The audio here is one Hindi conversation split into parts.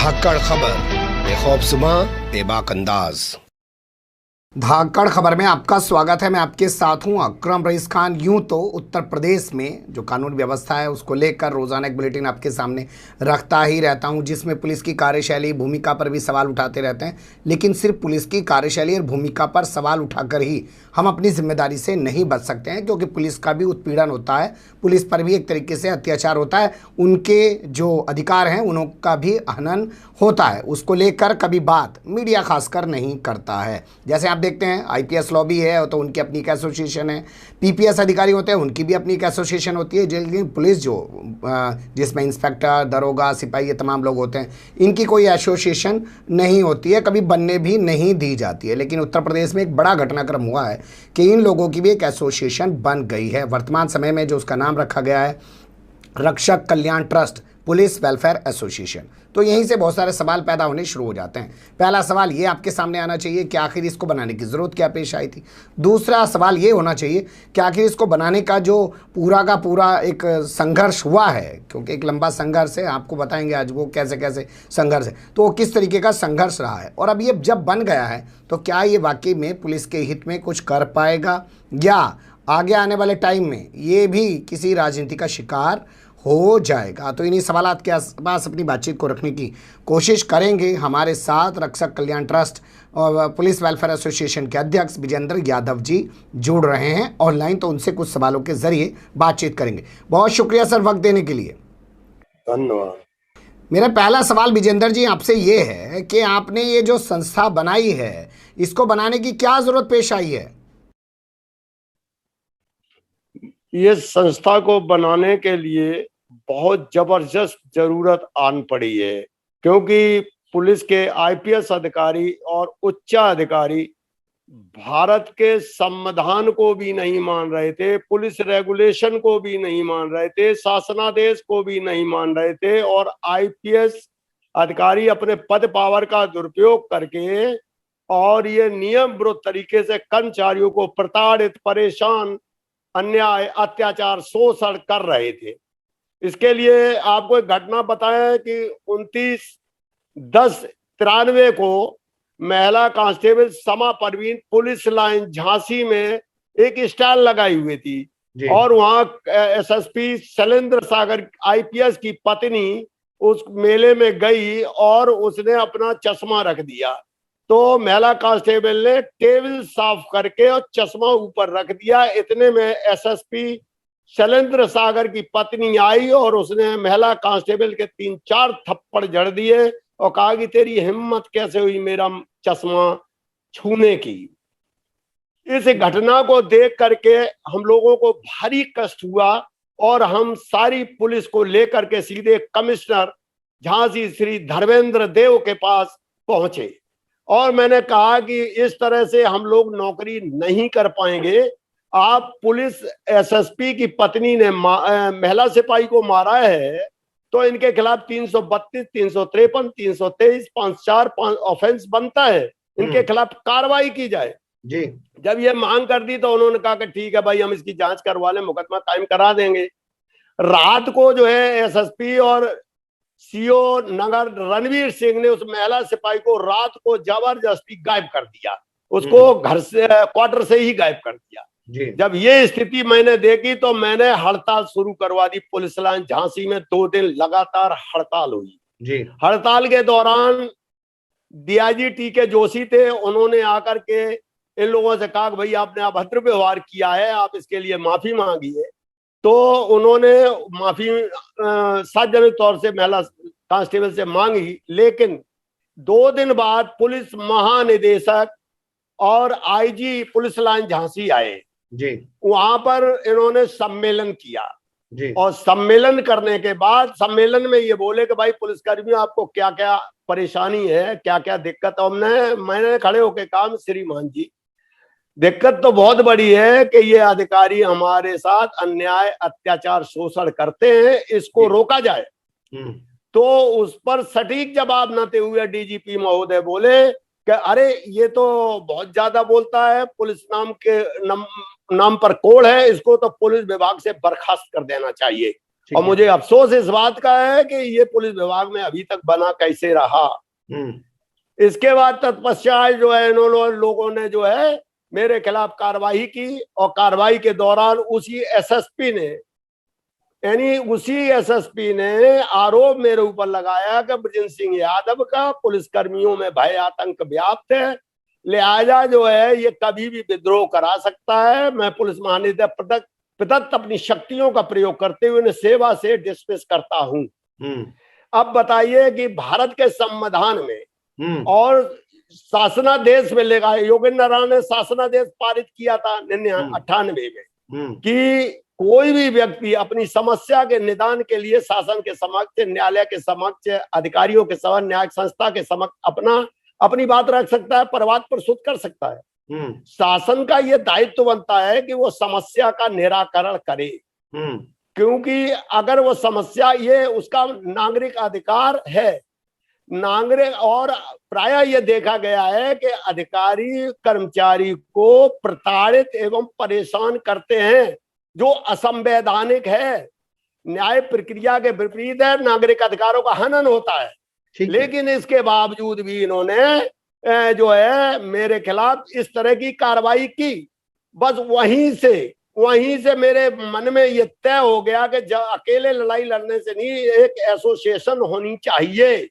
धाकड़ खबर, बेखौफजुमा बेबाक अंदाज। धाकड़ खबर में आपका स्वागत है। मैं आपके साथ हूं अकरम रईस खान। यूं तो उत्तर प्रदेश में जो कानून व्यवस्था है उसको लेकर रोजाना एक बुलेटिन आपके सामने रखता ही रहता हूं, जिसमें पुलिस की कार्यशैली, भूमिका पर भी सवाल उठाते रहते हैं। लेकिन सिर्फ पुलिस की कार्यशैली और भूमिका पर सवाल उठाकर ही हम अपनी जिम्मेदारी से नहीं बच सकते हैं, क्योंकि पुलिस का भी उत्पीड़न होता है, पुलिस पर भी एक तरीके से अत्याचार होता है, उनके जो अधिकार हैं उनका भी हनन होता है। उसको लेकर कभी बात मीडिया खासकर नहीं करता है। जैसे आप देखते हैं आईपीएस लॉबी है तो उनकी अपनी एक एसोसिएशन है, पीपीएस अधिकारी होते हैं उनकी भी अपनी एक एसोसिएशन होती है, लेकिन पुलिस जिसमें इंस्पेक्टर, दरोगा, सिपाही, ये तमाम लोग होते हैं, इनकी कोई एसोसिएशन नहीं होती है, कभी बनने भी नहीं दी जाती है। लेकिन उत्तर प्रदेश में एक बड़ा घटनाक्रम हुआ है कि इन लोगों की भी एक एसोसिएशन बन गई है। वर्तमान समय में जो उसका नाम रखा गया है रक्षक कल्याण ट्रस्ट पुलिस वेलफेयर एसोसिएशन। तो यहीं से बहुत सारे सवाल पैदा होने शुरू हो जाते हैं। पहला सवाल ये आपके सामने आना चाहिए कि आखिर इसको बनाने की ज़रूरत क्या पेश आई थी। दूसरा सवाल ये होना चाहिए कि आखिर इसको बनाने का जो पूरा का पूरा एक संघर्ष हुआ है, क्योंकि एक लंबा संघर्ष है, आपको बताएंगे आज वो कैसे कैसे संघर्ष है, तो वो किस तरीके का संघर्ष रहा है। और अब ये जब बन गया है तो क्या ये वाकई में पुलिस के हित में कुछ कर पाएगा, या आगे आने वाले टाइम में ये भी किसी राजनीति का शिकार हो जाएगा। तो इन्हीं सवालात के आसपास अपनी बातचीत को रखने की कोशिश करेंगे। हमारे साथ रक्षक कल्याण ट्रस्ट और पुलिस वेलफेयर एसोसिएशन के अध्यक्ष विजेंद्र यादव जी जुड़ रहे हैं ऑनलाइन, तो उनसे कुछ सवालों के जरिए बातचीत करेंगे। बहुत शुक्रिया सर वक्त देने के लिए। धन्यवाद। मेरा पहला सवाल विजेंद्र जी आपसे ये है कि आपने ये जो संस्था बनाई है, इसको बनाने की क्या जरूरत पेश आई है? ये संस्था को बनाने के लिए बहुत जबरदस्त जरूरत आन पड़ी है, क्योंकि पुलिस के आईपीएस अधिकारी और उच्च अधिकारी भारत के संविधान को भी नहीं मान रहे थे, पुलिस रेगुलेशन को भी नहीं मान रहे थे, शासनादेश को भी नहीं मान रहे थे, और आईपीएस अधिकारी अपने पद पावर का दुरुपयोग करके और ये नियम विरुद्ध तरीके से कर्मचारियों को प्रताड़ित, परेशान, अन्याय, अत्याचार, शोषण कर रहे थे। इसके लिए आपको एक घटना बताएं कि 29/10/93 को महिला कांस्टेबल समा परवीन पुलिस लाइन झांसी में एक स्टॉल लगाई हुई थी, और वहां एसएसपी शैलेंद्र सागर आईपीएस की पत्नी उस मेले में गई और उसने अपना चश्मा रख दिया। तो महिला कांस्टेबल ने टेबल साफ करके और चश्मा ऊपर रख दिया। इतने में एसएसपी शैलेंद्र सागर की पत्नी आई और उसने महिला कांस्टेबल के 3-4 थप्पड़ जड़ दिए और कहा कि तेरी हिम्मत कैसे हुई मेरा चश्मा छूने की। इस घटना को देख करके हम लोगों को भारी कष्ट हुआ और हम सारी पुलिस को लेकर के सीधे कमिश्नर झांसी श्री धर्मेंद्र देव के पास पहुंचे, और मैंने कहा कि इस तरह से हम लोग नौकरी नहीं कर पाएंगे। आप पुलिस एसएसपी की पत्नी ने महिला सिपाही को मारा है, तो इनके खिलाफ 332, 353, 323, 545 ऑफेंस बनता है, इनके खिलाफ कार्रवाई की जाए जी। जब ये मांग कर दी तो उन्होंने कहा कि ठीक है भाई, हम इसकी जांच करवा लें, मुकदमा कायम करा देंगे। रात को जो है एसएसपी और सीओ नगर रणवीर सिंह ने उस महिला सिपाही को रात को जबरदस्ती गायब कर दिया, उसको घर से, क्वार्टर से ही गायब कर दिया। जब ये स्थिति मैंने देखी तो मैंने हड़ताल शुरू करवा दी। पुलिस लाइन झांसी में 2 दिन लगातार हड़ताल हुई। हड़ताल के दौरान डीआईजी टीके जोशी थे, उन्होंने आकर के इन लोगों से कहा भाई आपने अभद्र व्यवहार किया है, आप इसके लिए माफी मांगिए। तो उन्होंने माफी सार्वजनिक तौर से महिला कांस्टेबल से मांगी, लेकिन 2 दिन बाद पुलिस महानिदेशक और आईजी पुलिस लाइन झांसी आए जी। वहां पर इन्होंने सम्मेलन किया जी। और सम्मेलन करने के बाद सम्मेलन में ये बोले कि भाई पुलिसकर्मियों आपको क्या क्या परेशानी है, क्या क्या दिक्कत है। मैंने खड़े होकर कहा श्रीमान जी, दिक्कत तो बहुत बड़ी है कि ये अधिकारी हमारे साथ अन्याय, अत्याचार, शोषण करते हैं, इसको रोका जाए। तो उस पर सटीक जवाब न देते हुए डीजीपी महोदय बोले कि अरे ये तो बहुत ज्यादा बोलता है, पुलिस नाम पर कोड है, इसको तो पुलिस विभाग से बर्खास्त कर देना चाहिए। और मुझे अफसोस इस बात का है कि ये पुलिस विभाग में अभी तक बना कैसे रहा। इसके बाद तत्पश्चात जो है इन्होंने लोगों ने जो है मेरे खिलाफ कार्रवाई की और कार्रवाई के दौरान उसी एसएसपी ने आरोप मेरे ऊपर लगाया कि बृजेंद्र सिंह यादव का पुलिसकर्मियों में भय आतंक व्याप्त है, लिहाजा जो है ये कभी भी विद्रोह करा सकता है। मैं पुलिस महानिदेशक प्रदत्त अपनी शक्तियों का प्रयोग करते हुए उन्हें सेवा से डिसमिस करता हूं। अब बताइए कि भारत के संविधान में और शासनादेश में लेगा, योगेंद्र नारायण ने शासनादेश पारित किया था 98 में कि कोई भी व्यक्ति अपनी समस्या के निदान के लिए शासन के समक्ष, न्यायालय के समक्ष, अधिकारियों के समक्ष, न्यायिक संस्था के समक्ष अपनी बात रख सकता है, प्रवाद प्रस्तुत कर सकता है। शासन का यह दायित्व बनता है कि वो समस्या का निराकरण करे, क्योंकि अगर वो समस्या, ये उसका नागरिक अधिकार है। नागरिक और प्रायः ये देखा गया है कि अधिकारी कर्मचारी को प्रताड़ित एवं परेशान करते हैं, जो असंवैधानिक है, न्याय प्रक्रिया के विपरीत है, नागरिक अधिकारों का हनन होता है। लेकिन इसके बावजूद भी इन्होंने जो है मेरे खिलाफ इस तरह की कार्रवाई की। बस वहीं से मेरे मन में ये तय हो गया कि अकेले लड़ाई लड़ने से नहीं, एक एसोसिएशन होनी चाहिए।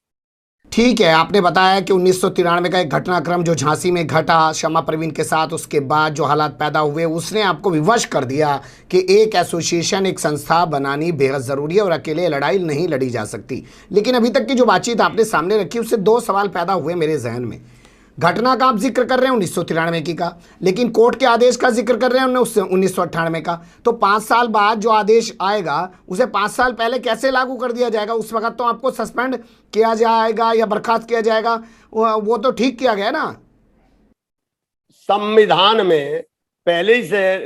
ठीक है, आपने बताया कि 1993 का एक घटनाक्रम जो झांसी में घटा शमा परवीन के साथ, उसके बाद जो हालात पैदा हुए उसने आपको विवश कर दिया कि एक एसोसिएशन, एक संस्था बनानी बेहद ज़रूरी है और अकेले लड़ाई नहीं लड़ी जा सकती। लेकिन अभी तक की जो बातचीत आपने सामने रखी उससे दो सवाल पैदा हुए मेरे जहन में। घटना का आप जिक्र कर रहे हैं 1993 की का, लेकिन कोर्ट के आदेश का जिक्र कर रहे हैं 1998 का। तो 5 साल बाद जो आदेश आएगा उसे 5 साल पहले कैसे लागू कर दिया जाएगा? उस वक्त तो आपको सस्पेंड किया जाएगा या बर्खास्त किया जाएगा, वो तो ठीक किया गया ना। संविधान में पहले ही से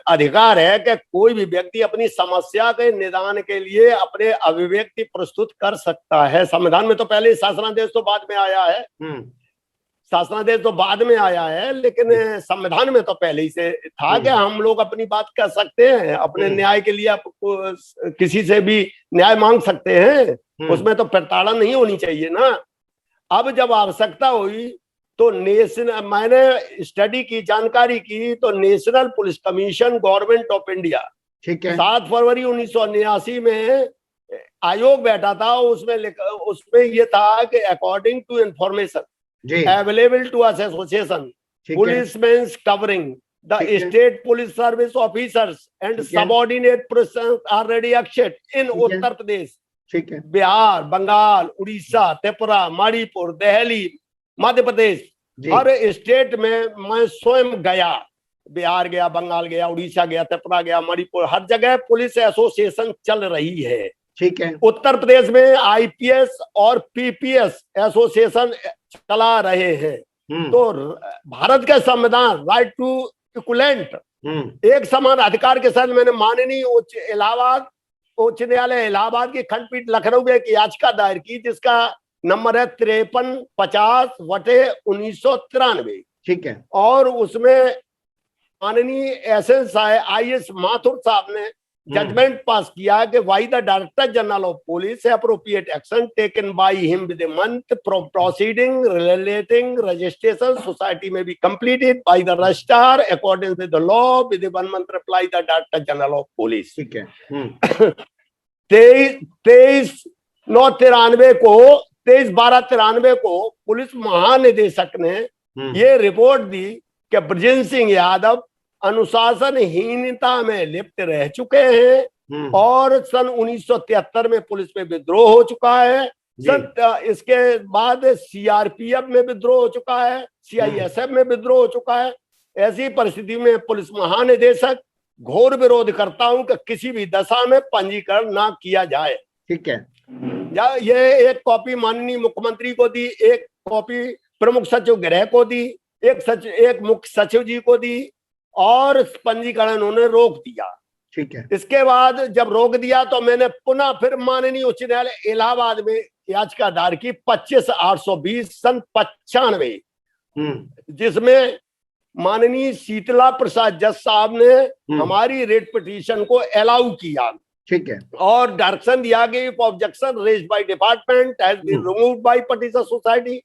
अधिकार है कि कोई भी व्यक्ति अपनी समस्या के निदान के लिए अपने अभिव्यक्ति प्रस्तुत कर सकता है। संविधान में तो पहले शासनादेश तो बाद में आया है, शासनादेश तो बाद में आया है, लेकिन संविधान में तो पहले ही से था कि हम लोग अपनी बात कर सकते हैं, अपने न्याय के लिए किसी से भी न्याय मांग सकते हैं, उसमें तो प्रताड़ना नहीं होनी चाहिए ना। अब जब आवश्यकता हुई तो मैंने स्टडी की, जानकारी की, तो national police commission government of India 7 फरवरी 1989 में आयोग बैठा था। उसमें ये था कि according to information available to us association policeman covering the state police service officers and subordinate persons are ready except in Uttar Pradesh, Bihar, Bengal, Orissa, Tripura, Manipur, Delhi, Madhya Pradesh, हर स्टेट में मैं स्वयं गया, बिहार गया, बंगाल गया, उड़ीसा गया, त्रिपुरा गया, मणिपुर, हर जगह पुलिस एसोसिएशन चल रही है। ठीक है। उत्तर प्रदेश में आईपीएस और पीपीएस एसोसिएशन चला रहे हैं। तो भारत का संविधान राइट टू इक्विवेलेंट, एक समान अधिकार के साथ, मैंने माननीय उच्च न्यायालय इलाहाबाद की खंडपीठ लखनऊ में एक याचिका दायर की जिसका नंबर है 5350/1993। ठीक है। और उसमें माननीय एसएस आईएस माथुर साहब ने जजमेंट पास किया कि why the director general of police appropriate action taken by him with month proceeding relating registration society में be completed by the registrar according to the law with 1 month reply the director general of police. ठीक है। 23/12/93 को पुलिस महानिदेशक ने ये रिपोर्ट दी कि बृजेंद्र सिंह यादव अनुशासनहीनता में लिप्त रह चुके हैं और सन 1973 में पुलिस में विद्रोह हो चुका है। इसके बाद सीआरपीएफ में विद्रोह हो चुका है, सीआईएसएफ में विद्रोह हो चुका है। ऐसी परिस्थिति में पुलिस महानिदेशक घोर विरोध करता हूं कि किसी भी दशा में पंजीकरण ना किया जाए। ठीक है। ये एक कॉपी माननीय मुख्यमंत्री को दी, एक कॉपी प्रमुख सचिव गृह को दी, एक मुख्य सचिव जी को दी और पंजीकरण उन्होंने रोक दिया। ठीक है। इसके बाद जब रोक दिया तो मैंने पुनः फिर माननीय उच्च न्यायालय इलाहाबाद में याचिका दायर की 25/820 सन 95, जिसमें माननीय शीतला प्रसाद जज साहब ने हमारी रेट पिटीशन को अलाउ किया। ठीक है। और डायरेक्शन दिया कि if objection raised by department has been removed by petition society,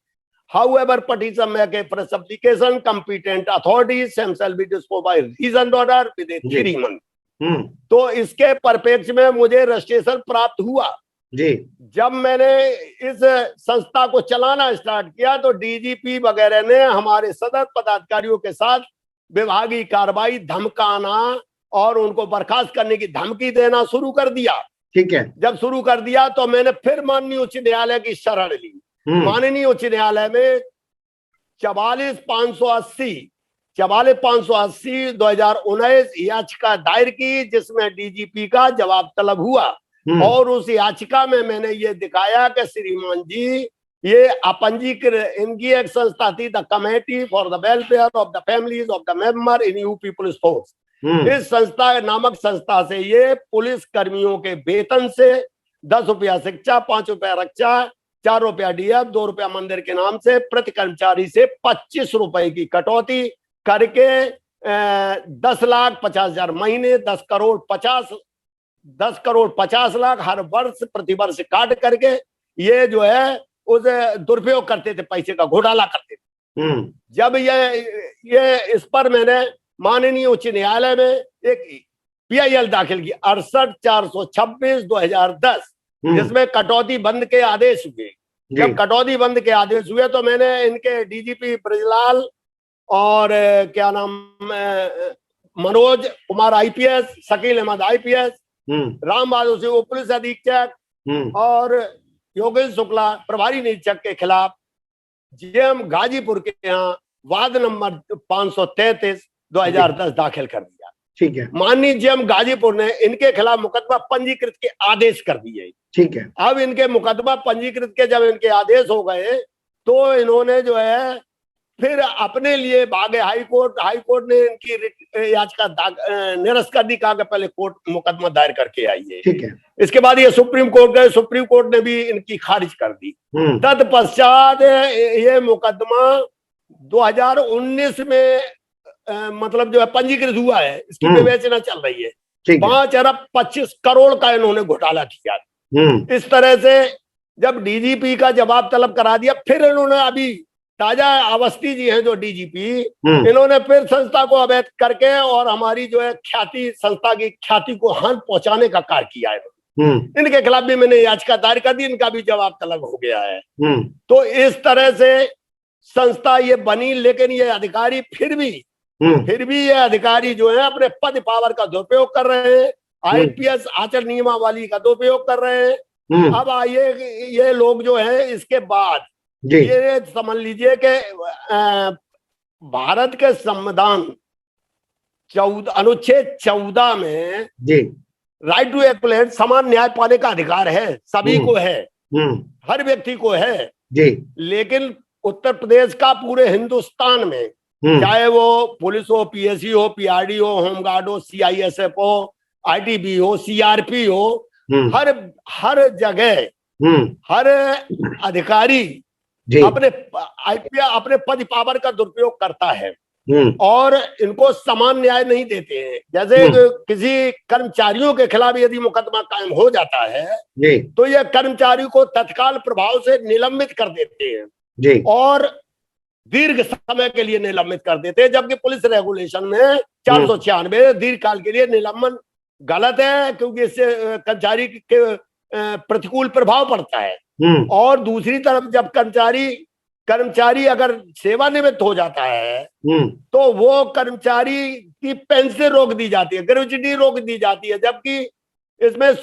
however petition make a fresh application, competent authorities same shall be disposed by reasoned order within 3 months। तो इसके परिप्रेक्ष्य में मुझे रजिस्ट्रेशन प्राप्त हुआ जी। जब मैंने इस संस्था को चलाना स्टार्ट किया तो डीजीपी वगैरह ने हमारे सदर पदाधिकारियों के साथ विभागीय कार्रवाई, धमकाना और उनको बर्खास्त करने की धमकी देना शुरू कर दिया। ठीक है। जब शुरू कर दिया तो मैंने फिर माननीय उच्च न्यायालय की शरण ली। माननीय उच्च न्यायालय में 44,580 2019 याचिका दायर की, जिसमें डीजीपी का जवाब तलब हुआ। और उस याचिका में मैंने ये दिखाया कि श्रीमान जी ये अपंजीकृत, इनकी एक संस्था थी the committee for the welfare of the families of the member in UP police force. इस संस्था नामक संस्था से ये पुलिस कर्मियों के वेतन से 10 रुपया शिक्षा, 5 रुपया रक्षा, 4 रुपया डीएफ, 2 रुपया मंदिर के नाम से प्रति कर्मचारी से 25 रुपए की कटौती करके 10,50,000 महीने, 10 करोड़ 50 लाख हर वर्ष प्रतिवर्ष काट करके ये जो है उस दुरुपयोग करते थे, पैसे का घोटाला करते थे। जब ये इस पर मैंने माननीय उच्च न्यायालय में एक PIL दाखिल की 68,426/2010, जिसमें कटौती बंद के आदेश हुए। जब कटौती बंद के आदेश हुए तो मैंने इनके डीजीपी ब्रजलाल और क्या नाम Manoj Kumar IPS, Shakeel Ahmad IPS, Ram Bahadur Singh police अधीक्षक और योगेश शुक्ला प्रभारी निरीक्षक के खिलाफ जेएम गाजीपुर के यहाँ वाद नंबर 533/2010 दाखिल कर दिया। ठीक है। माननीय जेएम गाजीपुर ने इनके खिलाफ मुकदमा पंजीकृत के आदेश कर दिए। ठीक है। अब इनके मुकदमा पंजीकृत के जब इनके आदेश हो गए तो इन्होंने जो है फिर अपने लिए भागे हाईकोर्ट ने इनकी याचिका निरस्त कर दी, कहा कि पहले कोर्ट मुकदमा दायर करके आइए। ठीक है। इसके बाद ये सुप्रीम कोर्ट गए, सुप्रीम कोर्ट ने भी इनकी खारिज कर दी। तत्पश्चात ये मुकदमा 2019 में मतलब जो है पंजीकृत हुआ है, इसकी विवेचना चल रही है। 5 अरब 25 करोड़ का इन्होंने घोटाला किया। इस तरह से जब डीजीपी का जवाब तलब करा दिया, फिर इन्होंने अभी ताजा अवस्थी जी हैं जो डीजीपी, इन्होंने फिर संस्था को अवैध करके और हमारी जो है ख्याति, संस्था की ख्याति को हानि पहुंचाने का कार्य किया है। इनके खिलाफ भी मैंने याचिका दायर कर दी, इनका भी जवाब तलब हो गया है। तो इस तरह से संस्था ये बनी, लेकिन ये अधिकारी फिर भी ये अधिकारी जो है अपने पद पावर का दुरुपयोग कर रहे हैं, IPS आचरण नियमावली का दुरुपयोग कर रहे हैं। अब आइए ये लोग जो है इसके बाद ये समझ लीजिए कि भारत के संविधान अनुच्छेद 14 में राइट टू इक्वल समान न्याय पाने का अधिकार है, सभी को है, हर व्यक्ति को है। लेकिन उत्तर प्रदेश का पूरे हिंदुस्तान में चाहे वो पुलिस हो, PSC हो, PRD हो, होमगार्ड हो, CISF हो, ITB हो, CRP हो, हर जगह हर अधिकारी अपने पद पावर का दुरुपयोग करता है और इनको समान न्याय नहीं देते हैं। जैसे किसी कर्मचारियों के खिलाफ यदि मुकदमा कायम हो जाता है तो यह कर्मचारी को तत्काल प्रभाव से निलंबित कर देते हैं और दीर्घ समय के लिए निलंबित कर देते हैं, जबकि पुलिस रेगुलेशन में 496 दीर्घ काल के लिए निलंबन गलत है, क्योंकि इससे कर्मचारी के प्रतिकूल प्रभाव पड़ता है। और दूसरी तरफ जब कर्मचारी अगर सेवानिवृत्त हो जाता है तो वो कर्मचारी की पेंशन रोक दी जाती है, ग्रेच्युटी रोक दी जाती है, जबकि इसमें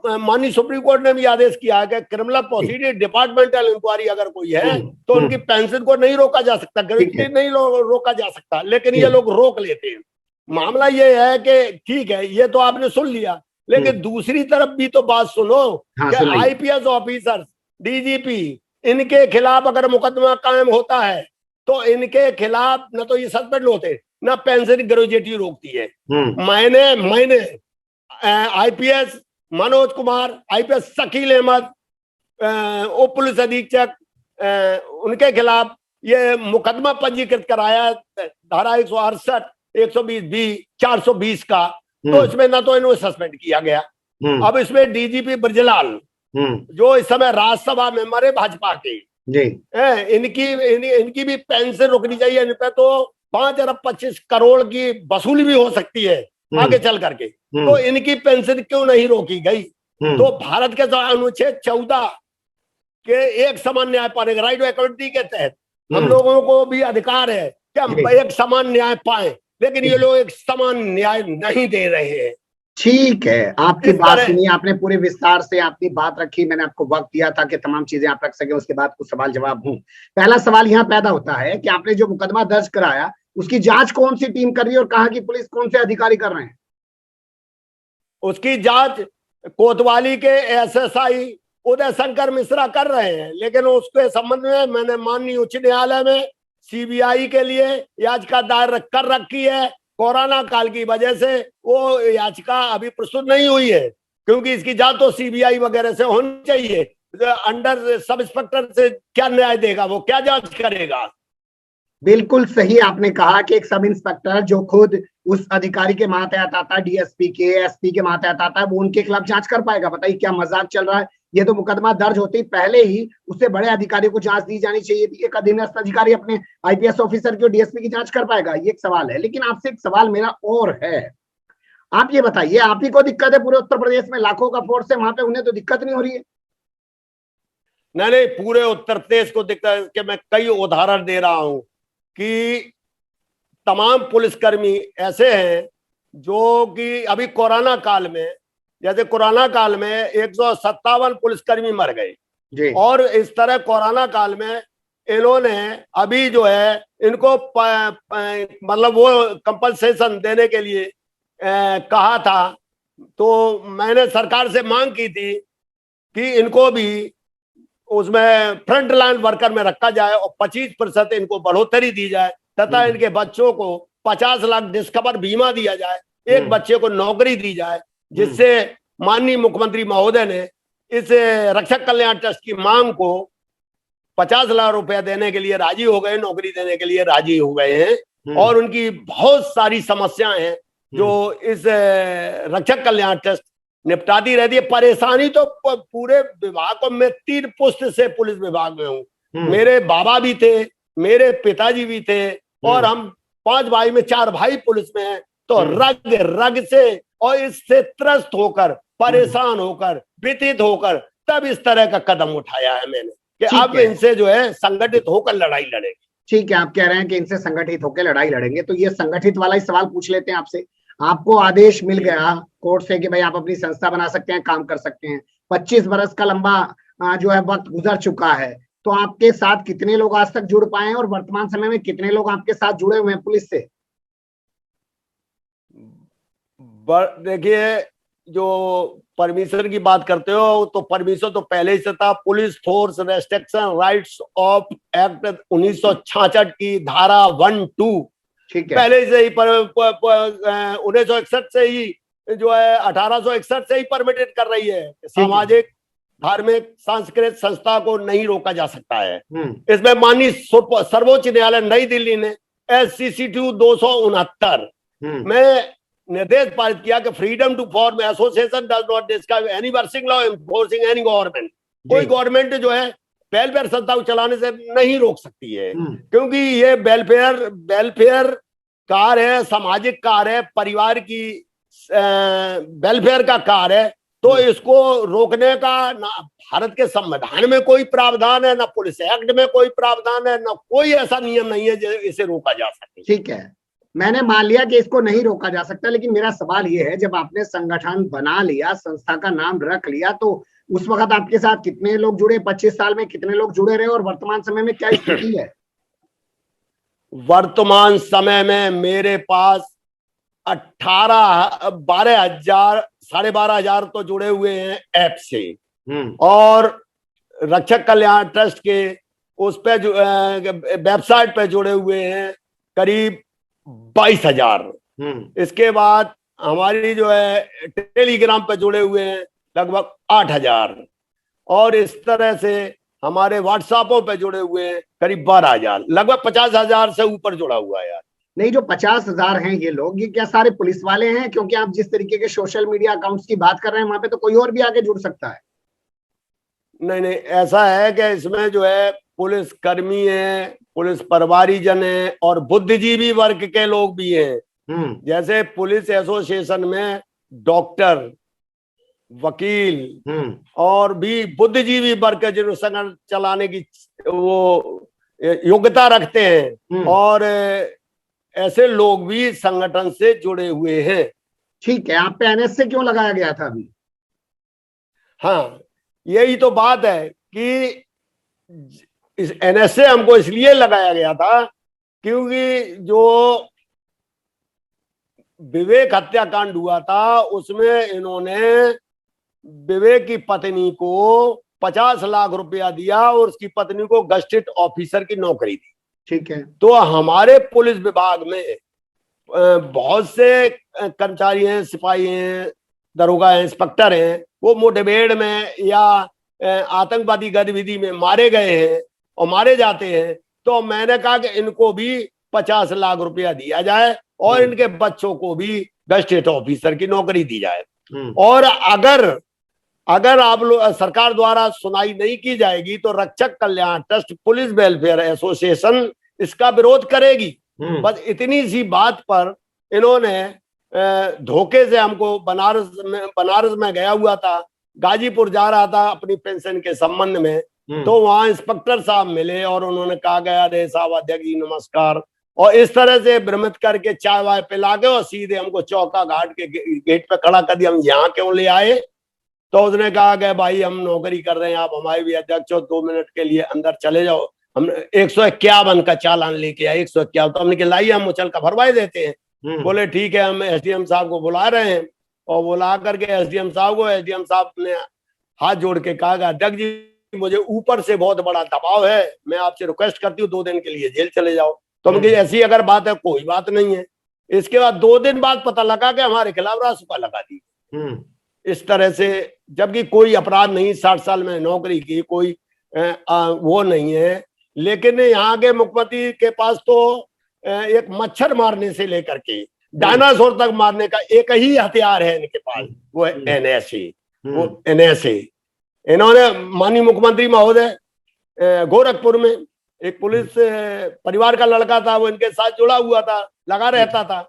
माननीय सुप्रीम कोर्ट ने भी आदेश किया है कि क्रिमिनल प्रोसीडिंग डिपार्टमेंटल इंक्वायरी अगर कोई है तो उनकी पेंशन को नहीं रोका जा सकता, ग्रेच्युटी नहीं रोका जा सकता, लेकिन ये लोग रोक लेते हैं। मामला ये है कि ठीक है, ये तो आपने सुन लिया, लेकिन दूसरी तरफ भी तो बात सुनो कि IPS ऑफिसर, DGP, इनके खिलाफ अगर मुकदमा कायम होता है तो इनके खिलाफ न तो ये सस्पेंड होते, न पेंशन ग्रेच्युटी रोकती है। मैंने IPS मनोज कुमार, IPS शकील अहमद, उप पुलिस अधीक्षक, उनके खिलाफ ये मुकदमा पंजीकृत कराया धारा 168, 120B, 420 का, तो इसमें ना तो इन्हें सस्पेंड किया गया। अब इसमें डीजीपी ब्रजलाल जो इस समय राज्यसभा मेंबर है भाजपा के जी, इनकी भी पेंशन रोकनी चाहिए। इन पे तो 5 अरब 25 करोड़ की वसूली भी हो सकती है आगे चल करके। तो इनकी पेंशन क्यों नहीं रोकी गई? तो भारत के अनुच्छेद 14 के एक समान न्याय पाने के राइट टू इक्वालिटी के तहत हम लोगों को भी अधिकार है कि हम एक समान न्याय पाए, लेकिन ये लोग एक समान न्याय नहीं दे रहे हैं। ठीक है, आपकी बात सुनी, आपने पूरे विस्तार से अपनी बात रखी। मैंने आपको वक्त दिया था कि तमाम चीजें आप रख सके, उसके बाद कुछ सवाल जवाब हूं। पहला सवाल यहाँ पैदा होता है कि आपने जो मुकदमा दर्ज कराया उसकी जांच कौन सी टीम कर रही है और कहाँ की पुलिस, कौन से अधिकारी कर रहे हैं? उसकी जांच कोतवाली के एसएसआई उदय शंकर मिश्रा कर रहे हैं, लेकिन उसके संबंध में मैंने माननीय उच्च न्यायालय में सीबीआई के लिए याचिका दायर कर रखी है। कोरोना काल की वजह से वो याचिका अभी प्रस्तुत नहीं हुई है, क्योंकि इसकी जांच तो सीबीआई वगैरह से होनी चाहिए। अंडर सब इंस्पेक्टर से क्या न्याय देगा, वो क्या जांच करेगा? बिल्कुल सही आपने कहा कि एक सब इंस्पेक्टर जो खुद उस अधिकारी के मातहत आता है, डीएसपी के एसपी के मातहत आता है, वो उनके खिलाफ जांच कर पाएगा? बताइए, क्या मजाक चल रहा है? ये तो मुकदमा दर्ज होते ही पहले ही उससे बड़े अधिकारी को जांच दी जानी चाहिए थी। एक अधीनस्थ अधिकारी अपने आईपीएस ऑफिसर की और डीएसपी की जांच कर पाएगा? ये एक सवाल है। लेकिन आपसे एक सवाल मेरा और है, आप ये बताइए, आप ही को दिक्कत है? पूरे उत्तर प्रदेश में लाखों का फोर्स है वहां पे, उन्हें तो दिक्कत नहीं हो रही है? नहीं, पूरे उत्तर प्रदेश को दिक्कत के मैं कई उदाहरण दे रहा हूं कि तमाम पुलिसकर्मी ऐसे हैं जो कि अभी कोरोना काल में, जैसे कोरोना काल में 157 पुलिसकर्मी मर गए, और इस तरह कोरोना काल में इन्होंने अभी जो है इनको मतलब वो कंपनसेशन देने के लिए कहा था। तो मैंने सरकार से मांग की थी कि इनको भी उसमें फ्रंट लाइन वर्कर में रखा जाए और 25% इनको बढ़ोतरी दी जाए, तथा इनके बच्चों को 50 लाख डिस्कवर बीमा दिया जाए, एक बच्चे को नौकरी दी जाए, जिससे माननीय मुख्यमंत्री महोदय ने इस रक्षक कल्याण ट्रस्ट की मांग को 50 लाख रुपया देने के लिए राजी हो गए, नौकरी देने के लिए राजी हो गए हैं। और उनकी बहुत सारी समस्याएं हैं जो इस रक्षक कल्याण ट्रस्ट निपटाती रहती है। परेशानी तो पूरे विभाग को, मैं 3 पुस्त से पुलिस विभाग में हूँ। मेरे बाबा भी थे, मेरे पिताजी भी थे, और हम 5 भाई में 4 भाई पुलिस में हैं। तो रग रग से और इससे त्रस्त होकर, परेशान होकर, व्यथित होकर तब इस तरह का कदम उठाया है मैंने कि अब इनसे जो है संगठित होकर लड़ाई लड़ेंगे। ठीक है, आप कह रहे हैं कि इनसे संगठित होकर लड़ाई लड़ेंगे, तो ये संगठित वाला ही सवाल पूछ लेते हैं आपसे। आपको आदेश मिल गया कोर्ट से कि भाई आप अपनी संस्था बना सकते हैं, काम कर सकते हैं। 25 बरस का लंबा जो है वक्त गुजर चुका है, तो आपके साथ कितने लोग आज तक जुड़ पाए हैं और वर्तमान समय में कितने लोग आपके साथ जुड़े हुए हैं पुलिस से? देखिए, जो परमिशन की बात करते हो तो परमिशन तो पहले ही से था। Police force restriction rights of act 1966 की धारा 1(2) पहले से ही 1961 से ही जो है 1861 से ही परमिटेड कर रही है। सामाजिक, धार्मिक, सांस्कृतिक संस्था को नहीं रोका जा सकता है। इसमें माननीय सर्वोच्च न्यायालय नई दिल्ली ने SCC 269 में निर्देश पारित किया कि freedom to form association does not describe any working law enforcing any government. कोई गवर्नमेंट जो है वेलफेयर संस्था को चलाने से नहीं रोक सकती है, क्योंकि ये वेलफेयर कार्य है, सामाजिक कार्य है, परिवार की वेलफेयर का कार्य है। तो इसको रोकने का ना भारत के संविधान में कोई प्रावधान है, ना पुलिस एक्ट में कोई प्रावधान है, ना कोई ऐसा नियम नहीं है जो इसे रोका जा सके। ठीक है, मैंने मान लिया कि इसको नहीं रोका जा सकता, लेकिन मेरा सवाल ये है, जब आपने संगठन बना लिया, संस्था का नाम रख लिया, तो उस वक्त आपके साथ कितने लोग जुड़े? 25 साल में कितने लोग जुड़े रहे और वर्तमान समय में क्या स्थिति है? वर्तमान समय में मेरे पास 12,000 साढ़े 12,000 तो जुड़े हुए हैं ऐप से, और रक्षक कल्याण ट्रस्ट के उस पे जो वेबसाइट पे जुड़े हुए हैं करीब 22,000। इसके बाद हमारी जो है टेलीग्राम पे जुड़े हुए हैं लगभग 8,000, और इस तरह से हमारे व्हाट्सएपों पे जुड़े हुए हैं करीब 12,000। लगभग 50,000 से ऊपर जुड़ा हुआ है यार। नहीं, जो 50,000 हैं ये लोग, ये क्या सारे पुलिस वाले हैं? क्योंकि आप जिस तरीके के सोशल मीडिया अकाउंट्स की बात कर रहे हैं, वहां पे तो कोई और भी आगे जुड़ सकता है। नहीं नहीं, ऐसा है कि इसमें जो है पुलिस कर्मी है, पुलिस परिवारीजन है और बुद्धिजीवी वर्ग के लोग भी हैं। जैसे पुलिस एसोसिएशन में डॉक्टर, वकील और भी बुद्धिजीवी वर्ग के जो संगठन चलाने की वो योग्यता रखते हैं और ऐसे लोग भी संगठन से जुड़े हुए हैं। ठीक है, आप पे एनएसए क्यों लगाया गया था अभी? हाँ, यही तो बात है कि इस एनएसए हमको इसलिए लगाया गया था क्योंकि जो विवेक हत्याकांड हुआ था उसमें इन्होंने विवेक की पत्नी को 50 लाख रुपया दिया और उसकी पत्नी को गस्टेड ऑफिसर की नौकरी दी। ठीक है। तो हमारे पुलिस विभाग में बहुत से कर्मचारी हैं, सिपाही हैं, दरोगा हैं, इंस्पेक्टर हैं, वो मुठभेड़ में या आतंकवादी गतिविधि में मारे गए हैं और मारे जाते हैं। तो मैंने कहा कि इनको भी 50 लाख रुपया दिया जाए और इनके बच्चों को भी गस्टेड ऑफिसर की नौकरी दी जाए। और अगर आप लोग सरकार द्वारा सुनाई नहीं की जाएगी तो रक्षक कल्याण ट्रस्ट पुलिस वेलफेयर एसोसिएशन इसका विरोध करेगी। बस इतनी सी बात पर इन्होंने धोखे से हमको बनारस में गया हुआ था, गाजीपुर जा रहा था अपनी पेंशन के संबंध में, तो वहां इंस्पेक्टर साहब मिले और उन्होंने कहा गया अरे साहब अध्यक्ष जी नमस्कार, और इस तरह से भ्रमित करके चाय वाय पिला के और सीधे हमको चौका घाट के गेट पे खड़ा कर दिया। हम यहाँ क्यों ले आए? तो उसने कहा कि भाई हम नौकरी कर रहे हैं, आप हमारे भी अध्यक्ष हो, 2 मिनट के लिए अंदर चले जाओ। हम 151 का चालान लेके आए, 151। तो हमने कहा लाइए हम मुचल का भरवाई देते हैं। बोले ठीक है, हम एसडीएम साहब को बुला रहे हैं। और बुला करके एसडीएम साहब ने हाथ जोड़ के कहा अध्यक्ष जी मुझे ऊपर से बहुत बड़ा दबाव है, मैं आपसे रिक्वेस्ट करती हूँ 2 दिन के लिए जेल चले जाओ। तो हम कही ऐसी अगर बात है कोई बात नहीं है। इसके बाद 2 दिन बाद पता लगा कि हमारे खिलाफ रासुका लगा दी। इस तरह से, जबकि कोई अपराध नहीं, 60 साल में नौकरी की, कोई वो नहीं है। लेकिन यहाँ के मुख्यमंत्री के पास तो एक मच्छर मारने से लेकर के डायनासोर तक मारने का एक ही हथियार है इनके पास, वो है एनएसए। इन्होंने माननीय मुख्यमंत्री महोदय गोरखपुर में एक पुलिस परिवार का लड़का था, वो इनके साथ जुड़ा हुआ था, लगा रहता था,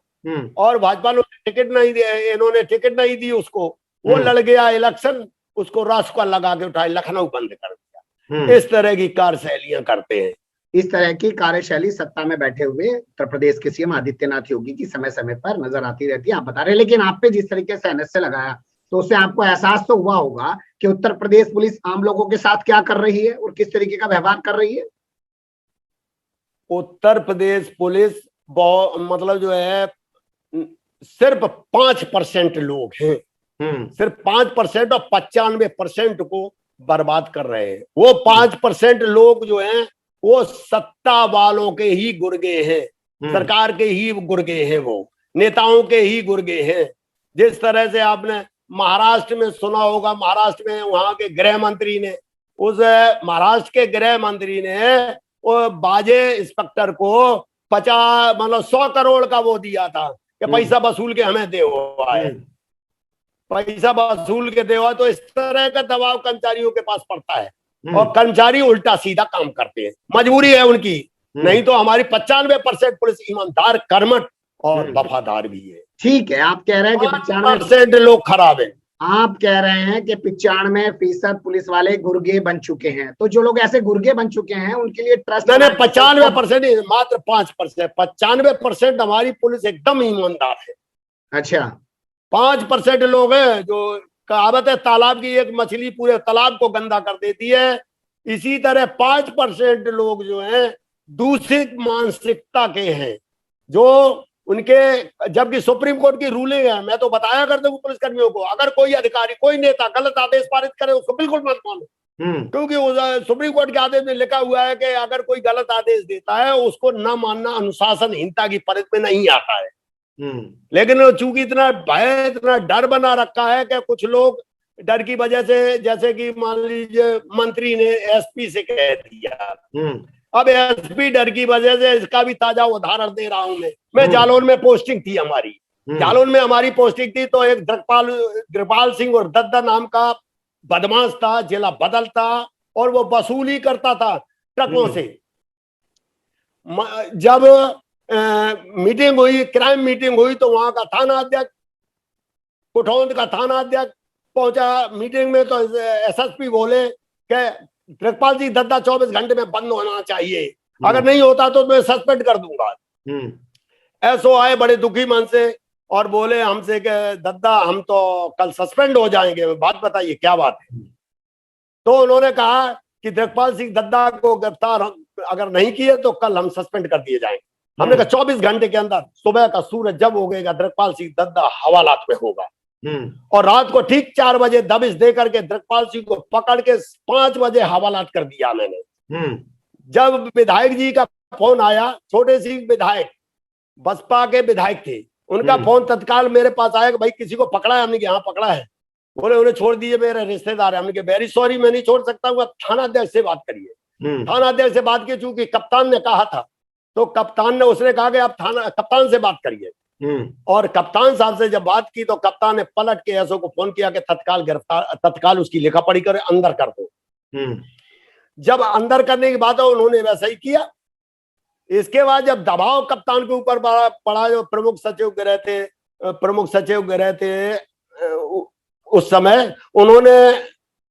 और भाजपा ने टिकट नहीं दिया, इन्होंने टिकट नहीं दी उसको, वो लड़ गया इलेक्शन, उसको रासुका लगा के उठाए, लखनऊ बंद कर दिया। इस तरह की कार्यशैलियां करते हैं। इस तरह की कार्यशैली सत्ता में बैठे हुए उत्तर प्रदेश के सीएम आदित्यनाथ योगी की समय समय पर नजर आती रहती है, आप बता रहे हैं। लेकिन आप पे जिस तरीके से एनएसए लगाया तो उससे आपको एहसास तो हुआ होगा कि उत्तर प्रदेश पुलिस आम लोगों के साथ क्या कर रही है और किस तरीके का व्यवहार कर रही है। उत्तर प्रदेश पुलिस मतलब जो है सिर्फ 5% लोग हैं, सिर्फ 5% और 95% को बर्बाद कर रहे हैं। वो 5% लोग जो हैं वो सत्ता वालों के ही गुर्गे हैं, सरकार के ही गुर्गे हैं, वो नेताओं के ही गुर्गे हैं। जिस तरह से आपने महाराष्ट्र में सुना होगा, महाराष्ट्र में वहां के गृह मंत्री ने, महाराष्ट्र के गृह मंत्री ने वो बाजे इंस्पेक्टर को 100 करोड़ का वो दिया था कि पैसा वसूल के हमें दे हुआ है, पैसा वसूल के दे हुआ। तो इस तरह का दबाव कर्मचारियों के पास पड़ता है और कर्मचारी उल्टा सीधा काम करते हैं, मजबूरी है उनकी। नहीं तो हमारी 95% पुलिस ईमानदार, कर्मठ और वफादार भी है। ठीक है, आप कह रहे हैं कि 95% लोग खराब है। आप कह रहे हैं कि 95% पुलिस वाले गुर्गे बन चुके हैं। तो जो लोग ऐसे गुर्गे बन चुके हैं उनके लिए ट्रस्ट, नहीं 95% नहीं, मात्र 5%। 95% हमारी पुलिस एकदम ईमानदार है। अच्छा, 5% लोग हैं जो, कहावत है तालाब की एक मछली पूरे तालाब को गंदा कर देती है, इसी तरह 5% लोग जो हैं दूषित मानसिकता के हैं, जो उनके, जबकि सुप्रीम कोर्ट की रूलिंग है। मैं तो बताया करता हूँ पुलिस कर्मियों को, अगर कोई अधिकारी, कोई नेता गलत आदेश पारित करे उसको बिल्कुल मत मानो, क्योंकि सुप्रीम कोर्ट के आदेश में लिखा हुआ है कि अगर कोई गलत आदेश देता है उसको न मानना अनुशासनहीनता की परिधि में नहीं आता है। लेकिन चूंकि इतना भय, इतना डर बना रखा है कि कुछ लोग डर की वजह से, जैसे कि मान लीजिए मंत्री ने एसपी से कह दिया अब एसपी डर की वजह से इसका भी ताजा उदाहरण दे रहा हूं मैं जालौन में पोस्टिंग थी हमारी, जालौन में हमारी पोस्टिंग थी, तो एक कृपाल सिंह और दद्दा नाम का बदमाश था, जिला बदलता, और वो वसूली करता था ट्रकों से। जब मीटिंग हुई, क्राइम मीटिंग हुई, तो वहां का थाना अध्यक्ष, कुठौंद का थाना अध्यक्ष पहुंचा मीटिंग में, तो एसएसपी बोले कि कृपाल जी दद्दा 24 घंटे में बंद होना चाहिए, अगर नहीं होता तो मैं सस्पेंड कर दूंगा। एसओ आए बड़े दुखी मन से और बोले हमसे कि दद्दा हम तो कल सस्पेंड हो जाएंगे, बात बताइए क्या बात है। तो उन्होंने कहा कि कृपाल सिंह दद्दा को गिरफ्तार अगर नहीं किए तो कल हम सस्पेंड कर दिए जाएंगे। हमने कहा 24 घंटे के अंदर, सुबह का सूरज जब उगेगा कृपाल सिंह दद्दा हवालात में होगा। और रात को ठीक 4 बजे दबिश दे करके कृपाल सिंह को पकड़ के 5 बजे हवालात कर दिया मैंने। जब विधायक जी का फोन आया, छोटे सिंह विधायक बसपा के विधायक थे, उनका फोन तत्काल मेरे पास आया कि भाई किसी को पकड़ा है? हमने कहा हाँ पकड़ा है। बोले उन्हें छोड़ दिए, मेरे रिश्तेदार है। हमने कहा वेरी सॉरी, मैं नहीं छोड़ सकता हूँ, थाना अध्यक्ष से बात करिए। थाना अध्यक्ष से बात की, चूंकि कप्तान ने कहा था, तो कप्तान ने उसने कहा कि आप कप्तान से बात करिए। और कप्तान साहब से जब बात की तो कप्तान ने पलट के एसओ को फोन किया कि तत्काल उसकी लिखा पढ़ी करे, अंदर कर दो। जब अंदर करने की बात है उन्होंने वैसा ही किया। इसके बाद जब दबाव कप्तान के ऊपर पड़ा, जो प्रमुख सचिव गृह थे उस समय, उन्होंने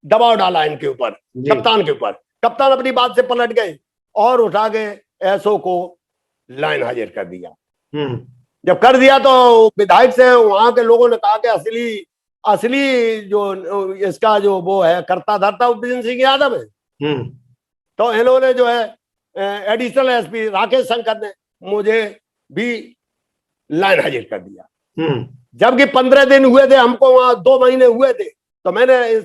दबाव डाला इनके ऊपर, कप्तान के ऊपर। कप्तान अपनी बात से पलट गए और उठा के एसओ को लाइन हाजिर कर दिया। जब कर दिया तो विधायक से वहां के लोगों ने कहा कि असली जो इसका जो वो है करता धरता विपिन सिंह यादव है। तो इन्होंने जो है एडिशनल एसपी राकेश शंकर ने मुझे भी लाइन हाजिर कर दिया। जबकि 15 दिन हुए थे, हमको वहां 2 महीने हुए थे। तो मैंने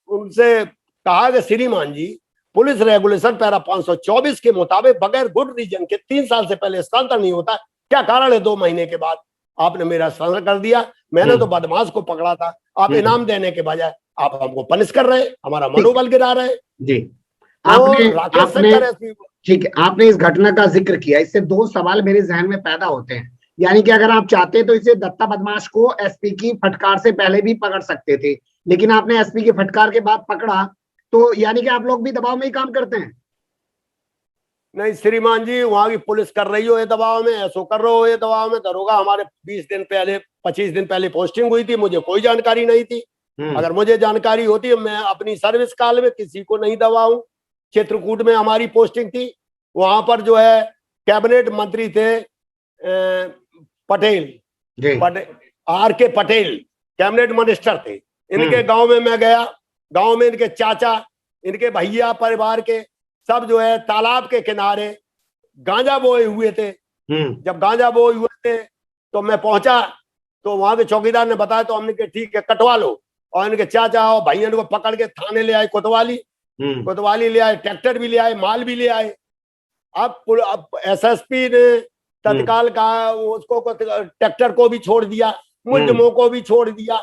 उनसे कहा कि श्रीमान जी, पुलिस रेगुलेशन पैरा 524 के मुताबिक बगैर गुड रीजन के 3 साल से पहले स्थानांतरण नहीं होता, क्या कारण है 2 महीने के बाद आपने मेरा स्थानांतरण कर दिया? मैंने तो बदमाश को पकड़ा था, आप इनाम देने के बजाय आप हमको पनिश कर रहे, हमारा मनोबल गिरा रहे। जी, ठीक है, आपने इस घटना का जिक्र किया, इससे 2 सवाल मेरे जहन में पैदा होते हैं। यानी कि अगर आप चाहते तो इसे दत्ता बदमाश को एसपी की फटकार से पहले भी पकड़ सकते थे, लेकिन आपने एसपी की फटकार के बाद पकड़ा, तो यानी कि आप लोग भी दबाव में ही काम करते हैं? नहीं श्रीमान जी, वहां की पुलिस कर रही हो ये दबाव में, एसओ कर रहे हो ये दबाव में। दरोगा हमारे 20 दिन पहले 25 दिन पहले पोस्टिंग हुई थी, मुझे कोई जानकारी नहीं थी। अगर मुझे जानकारी होती, मैं अपनी सर्विस काल में किसी को नहीं दबाऊं। चित्रकूट में हमारी पोस्टिंग थी, वहां पर जो है कैबिनेट मंत्री थे पटेल, आर के पटेल कैबिनेट मिनिस्टर थे। इनके गांव में मैं गया, गांव में इनके चाचा, इनके भैया परिवार के सब जो है तालाब के किनारे गांजा बोए हुए थे। जब गांजा बोए हुए थे तो मैं पहुंचा, तो वहां के चौकीदार ने बताया, तो हमने कहा ठीक है कटवा लो। और इनके चाचा और भैया को पकड़ के थाने ले आए, कोतवाली ले आए, ट्रैक्टर भी ले आए, माल भी ले आए। अब एसएसपी ने तत्काल कहा उसको ट्रैक्टर को भी छोड़ दिया, मुलजिमों को भी छोड़ दिया,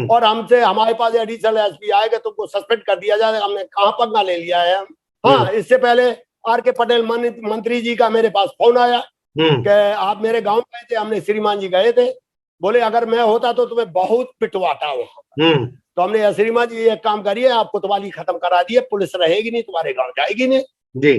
और हमसे हमारे पास एडिशनल एसपी आएगा तुमको सस्पेंड कर दिया जाएगा। हमने कहाँ पंगा ले लिया है। हाँ, इससे पहले आर के पटेल मंत्री जी का मेरे पास फोन आया कि आप मेरे गांव गए थे। हमने श्रीमान जी गए थे, बोले अगर मैं होता तो तुम्हें बहुत पिटवाता वहां। तो हमने श्रीमान जी एक काम करिए, आप कोतवाली खत्म करा दिए, पुलिस रहेगी नहीं, तुम्हारे गांव जाएगी नहीं जी।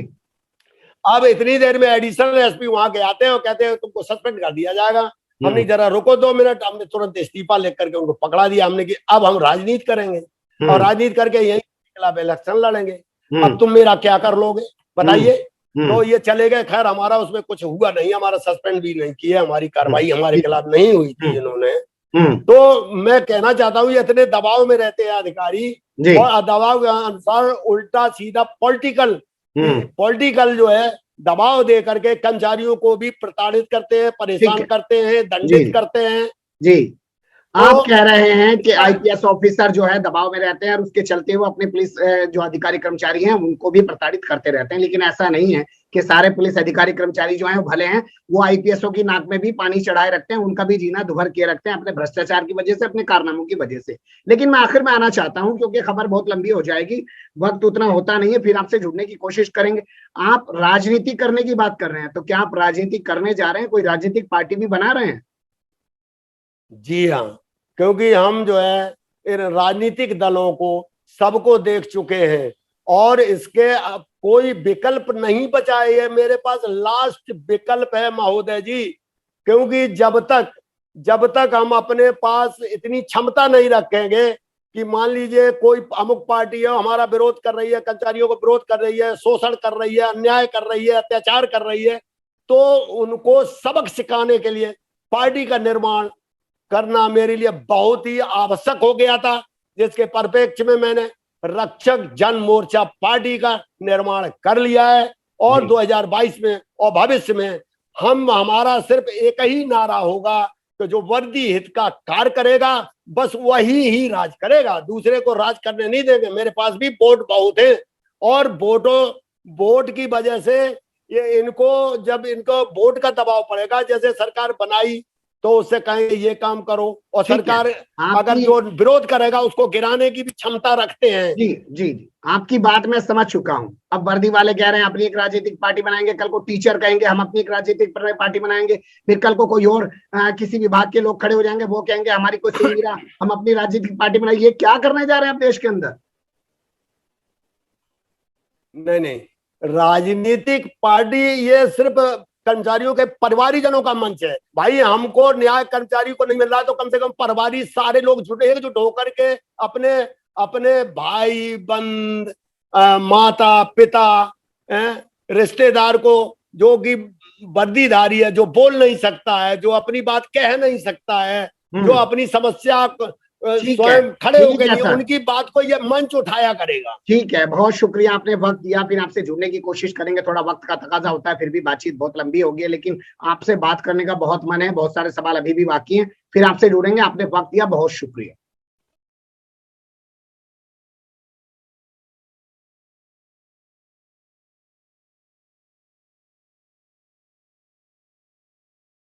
अब इतनी देर में एडिशनल एसपी वहां के आते हैं और कहते हैं तुमको सस्पेंड कर दिया जाएगा। हमने जरा रुको 2 मिनट, हमने तुरंत इस्तीफा लेकर करके उनको पकड़ा दिया। हमने कि अब हम राजनीति करेंगे और राजनीति करके यही खिलाफ इलेक्शन लड़ेंगे, अब तुम मेरा क्या कर लोगे बताइए। तो ये चले गए। खैर हमारा उसमें कुछ हुआ नहीं, हमारा सस्पेंड भी नहीं किया, हमारी कार्रवाई हमारे खिलाफ नहीं हुई थी इन्होंने। तो मैं कहना चाहता हूँ, ये इतने दबाव में रहते हैं अधिकारी, और दबाव के अनुसार उल्टा सीधा पॉलिटिकल जो है दबाव दे करके कर्मचारियों को भी प्रताड़ित करते हैं, परेशान करते हैं, दंडित करते हैं जी। आप तो कह रहे हैं कि आईपीएस ऑफिसर जो है दबाव में रहते हैं और उसके चलते वो अपने पुलिस जो अधिकारी कर्मचारी हैं उनको भी प्रताड़ित करते रहते हैं, लेकिन ऐसा नहीं है कि सारे पुलिस अधिकारी कर्मचारी जो हैं वो भले हैं। वो आईपीएसओ की नाक में भी पानी चढ़ाए रखते हैं, उनका भी जीना दुभर किए रखते हैं अपने भ्रष्टाचार की वजह से, अपने कारनामों की वजह से। लेकिन मैं आखिर में आना चाहता हूं क्योंकि खबर बहुत लंबी हो जाएगी, वक्त उतना होता नहीं है, फिर आपसे जुड़ने की कोशिश करेंगे। आप राजनीति करने की बात कर रहे हैं, तो क्या आप राजनीति करने जा रहे हैं? कोई राजनीतिक पार्टी भी बना रहे हैं? जी हाँ, क्योंकि हम जो है इन राजनीतिक दलों को सबको देख चुके हैं और इसके अब कोई विकल्प नहीं बचा है। ये मेरे पास लास्ट विकल्प है महोदय जी, क्योंकि जब तक हम अपने पास इतनी क्षमता नहीं रखेंगे कि मान लीजिए कोई अमुक पार्टी है हमारा विरोध कर रही है, कर्मचारियों को विरोध कर रही है, शोषण कर रही है, अन्याय कर रही है, अत्याचार कर रही है, तो उनको सबक सिखाने के लिए पार्टी का निर्माण करना मेरे लिए बहुत ही आवश्यक हो गया था, जिसके परिप्रेक्ष्य में मैंने रक्षक जन मोर्चा पार्टी का निर्माण कर लिया है। और 2022 में और भविष्य में हमारा सिर्फ एक ही नारा होगा कि जो वर्दी हित का कार्य करेगा बस वही ही राज करेगा, दूसरे को राज करने नहीं देंगे। मेरे पास भी वोट बहुत है और वोट की वजह से ये जब इनको वोट का दबाव पड़ेगा, जैसे सरकार बनाई तो उससे कहेंगे ये काम करो, और सरकार अगर जो विरोध करेगा उसको गिराने की भी क्षमता रखते हैं। जी जी जी, आपकी बात मैं समझ चुका हूं। अब वर्दी वाले कह रहे हैं अपनी एक राजनीतिक पार्टी बनाएंगे, कल को टीचर कहेंगे हम अपनी एक राजनीतिक पार्टी बनाएंगे, फिर कल को कोई और किसी विभाग के लोग खड़े हो जाएंगे, वो कहेंगे हमारी कोई सुन नहीं रहा, हम अपनी राजनीतिक पार्टी बनाएंगे। ये क्या करने जा रहे हैं आप देश के अंदर? नहीं, राजनीतिक पार्टी ये सिर्फ कर्मचारियों के परिवारीजनों का मंच है भाई। हमको न्याय कर्मचारी को नहीं मिल रहा तो कम से कम परिवारी सारे लोग एकजुट होकर के अपने अपने भाई बंद, माता पिता, रिश्तेदार को, जो कि वर्दीधारी है, जो बोल नहीं सकता है, जो अपनी बात कह नहीं सकता है, जो अपनी समस्या स्वयं खड़े हो गए, उनकी बात को ये मंच उठाया करेगा। ठीक है, बहुत शुक्रिया, आपने वक्त दिया। फिर आपसे जुड़ने की कोशिश करेंगे, थोड़ा वक्त का तकाजा होता है, फिर भी बातचीत बहुत लंबी होगी, लेकिन आपसे बात करने का बहुत मन है, बहुत सारे सवाल अभी भी बाकी हैं। फिर आपसे जुड़ेंगे, आपने वक्त दिया, बहुत शुक्रिया।